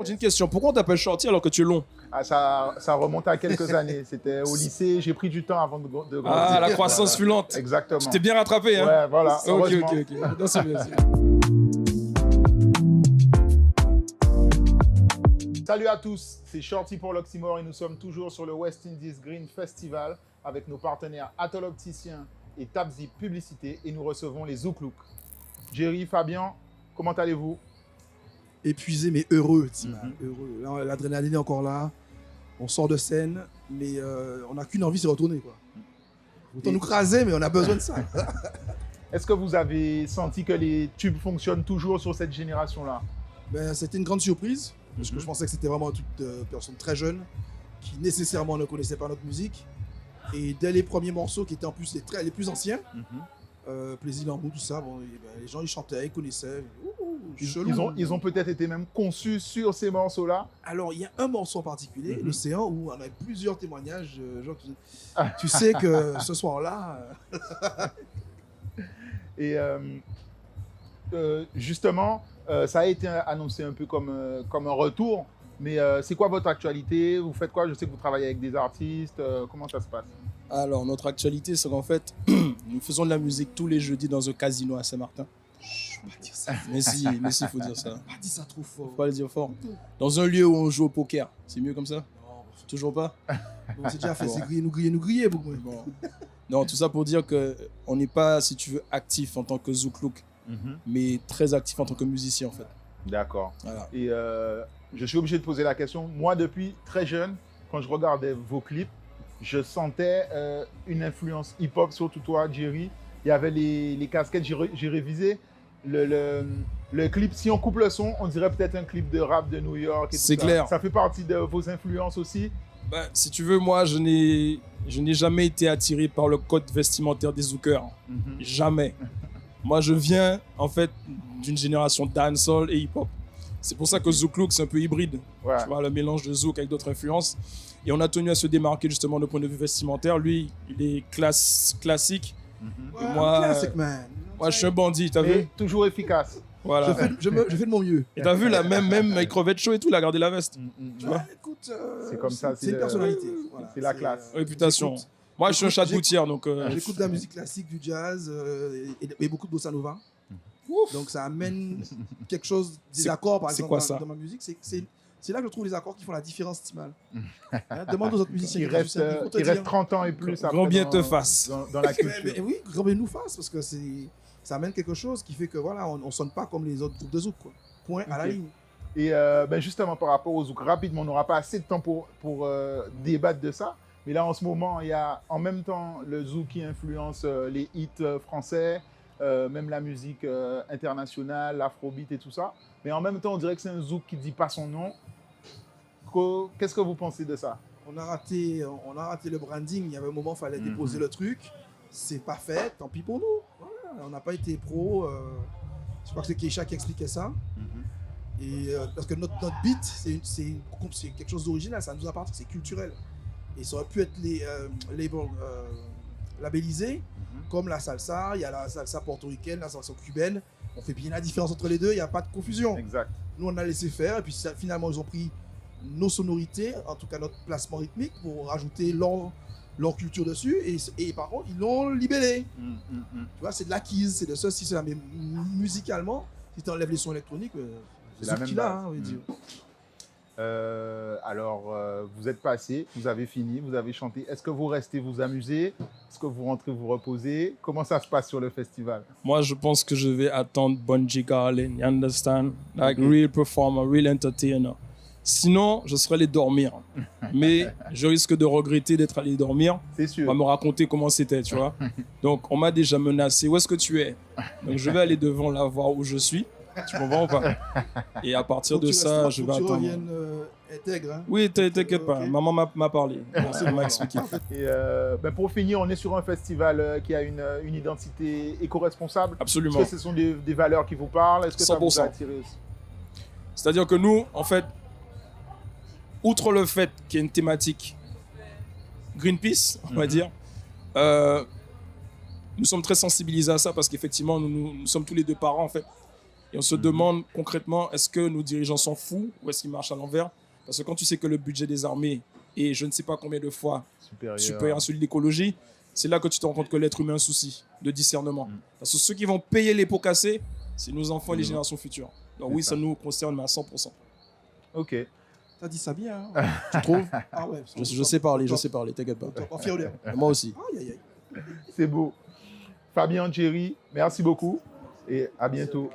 J'ai une question. Pourquoi on t'appelle Shorty alors que tu es long? Ah, ça remonte à quelques années. C'était au lycée. J'ai pris du temps avant de grandir. Ah, la croissance fulante. Exactement. Tu t'es bien rattrapé, hein? Ouais, voilà. Ok. Heureusement. Non, c'est bien. Salut à tous, c'est Shorty pour l'Oxymore et nous sommes toujours sur le West Indies Green Festival avec nos partenaires Atoll Opticien et Tabzi Publicité et nous recevons les Zouk Look. Jerry, Fabien, comment allez-vous? Épuisé mais heureux, heureux. Là, l'adrénaline est encore là. On sort de scène, mais on n'a qu'une envie, c'est retourner, quoi. Autant nous craser, mais on a besoin de ça. Est-ce que vous avez senti que les tubes fonctionnent toujours sur cette génération-là? Ben, c'était une grande surprise, parce que je pensais que c'était vraiment toute personne très jeune qui nécessairement ne connaissait pas notre musique. Et dès les premiers morceaux, qui étaient en plus les plus anciens, Plaisir d'amour, tout ça, bon, les gens ils chantaient, ils connaissaient. Ils ont peut-être été même conçus sur ces morceaux-là. Alors, il y a un morceau en particulier, l'Océan, où on a plusieurs témoignages. Genre, tu sais que ce soir-là. Et justement, ça a été annoncé un peu comme un retour. Mais c'est quoi votre actualité? Vous faites quoi? Je sais que vous travaillez avec des artistes. Comment ça se passe? Alors, notre actualité, c'est qu'en fait, nous faisons de la musique tous les jeudis dans un casino à Saint-Martin. Je peux pas dire ça. Mais si, il faut dire ça. Pas dit ça trop fort. Faut pas le dire fort. Dans un lieu où on joue au poker. C'est mieux comme ça? Non, Toujours pas? on s'est déjà fait, c'est griller pour moi. Bon. Non, tout ça pour dire qu'on n'est pas, si tu veux, actif en tant que Zouk Look, mais très actif en tant que musicien, en fait. D'accord. Voilà. Et je suis obligé de poser la question. Moi, depuis très jeune, quand je regardais vos clips, je sentais une influence hip-hop, surtout toi, Jerry. Il y avait les casquettes, j'ai révisé. Le clip, si on coupe le son, on dirait peut-être un clip de rap de New York. C'est clair. Ça fait partie de vos influences aussi? Ben, si tu veux, moi, je n'ai jamais été attiré par le code vestimentaire des zoukers. Jamais. Moi, je viens, en fait, d'une génération dancehall et hip-hop. C'est pour ça que Zouk Look, c'est un peu hybride. Ouais. Tu vois, le mélange de zouk avec d'autres influences. Et on a tenu à se démarquer, justement, de point de vue vestimentaire. Lui, il est classique. Ouais, Moi, classique, man. Moi, je suis un bandit, t'as Mais vu? toujours efficace. Voilà. Je fais de mon mieux. Et t'as vu, là, même avec crevette chaud et tout, il a gardé la veste. Tu vois? Écoute, C'est comme ça, c'est une personnalité. Voilà. c'est la classe. Réputation. Moi, je suis un chat de gouttière, donc... J'écoute de la musique classique, du jazz et beaucoup de bossa nova. Donc ça amène quelque chose, des accords par exemple quoi, ça? dans ma musique. C'est là que je trouve les accords qui font la différence, Timal. Demande aux autres musiciens Il reste 30 ans et plus après grand bien te fasse. dans la culture. Mais oui, grand bien nous fasse, parce que ça amène quelque chose qui fait que voilà, on sonne pas comme les autres groupes de zouk, quoi. Point à la ligne. Et justement, par rapport au zouk, rapidement, on n'aura pas assez de temps pour débattre de ça. Mais là, en ce moment, il y a en même temps le zouk qui influence les hits français, même la musique internationale, l'afrobeat et tout ça. Mais en même temps, on dirait que c'est un zouk qui ne dit pas son nom. Qu'est-ce que vous pensez de ça? On a raté le branding. Il y avait un moment, il fallait déposer le truc. C'est pas fait, tant pis pour nous. Voilà, on n'a pas été pro. Je crois que c'est Keisha qui expliquait ça. Et, parce que notre beat, c'est quelque chose d'original, ça nous appartient, c'est culturel. Et ça aurait pu être labellisé comme la salsa. Il y a la salsa portoricaine, la salsa cubaine. On fait bien la différence entre les deux, il n'y a pas de confusion. Exact. Nous, on a laissé faire, et puis finalement, ils ont pris nos sonorités, en tout cas notre placement rythmique, pour rajouter leur culture dessus. Et par contre, ils l'ont libellé. Tu vois, c'est de l'acquise, c'est de ceci, cela. Mais musicalement, si tu enlèves les sons électroniques, c'est la même qu'il a, base. on va dire. Alors, vous êtes passé, vous avez fini, vous avez chanté. Est-ce que vous restez vous amuser? Est-ce que vous rentrez vous reposer? Comment ça se passe sur le festival? Moi, je pense que je vais attendre Bunji Garlin, you understand? Like real performer, real entertainer. Sinon, je serais allé dormir. Mais je risque de regretter d'être allé dormir. C'est sûr. On va me raconter comment c'était, tu vois. Donc, on m'a déjà menacé. Où est-ce que tu es? Donc, je vais aller devant là, voir où je suis. Tu comprends ou pas? Et à partir de ça, je vais attendre. Tu reviennes intègre. Hein. Oui, t'inquiète pas. Maman m'a parlé. Elle m'a expliqué. Et pour finir, on est sur un festival qui a une identité éco-responsable. Absolument. Est-ce que ce sont des valeurs qui vous parlent? Est-ce que ça vous a 100%. attiré aussi? C'est-à-dire que nous, en fait, outre le fait qu'il y a une thématique Greenpeace, on va dire, nous sommes très sensibilisés à ça parce qu'effectivement, nous sommes tous les deux parents, en fait. Et on se demande concrètement, est-ce que nos dirigeants sont fous ou est-ce qu'ils marchent à l'envers? Parce que quand tu sais que le budget des armées est je ne sais pas combien de fois supérieur à celui de l'écologie, c'est là que tu te rends compte que l'être humain a un souci de discernement. Parce que ceux qui vont payer les pots cassés, c'est nos enfants et les générations futures. Donc oui, ça nous concerne, mais à 100%. Ok. T'as dit ça bien. Hein. Tu trouves? Ah ouais. Je sais parler, t'inquiète pas. Confirme. Moi aussi. Aïe, aïe, aïe. C'est beau. Fabien, Thierry, merci beaucoup et à bientôt.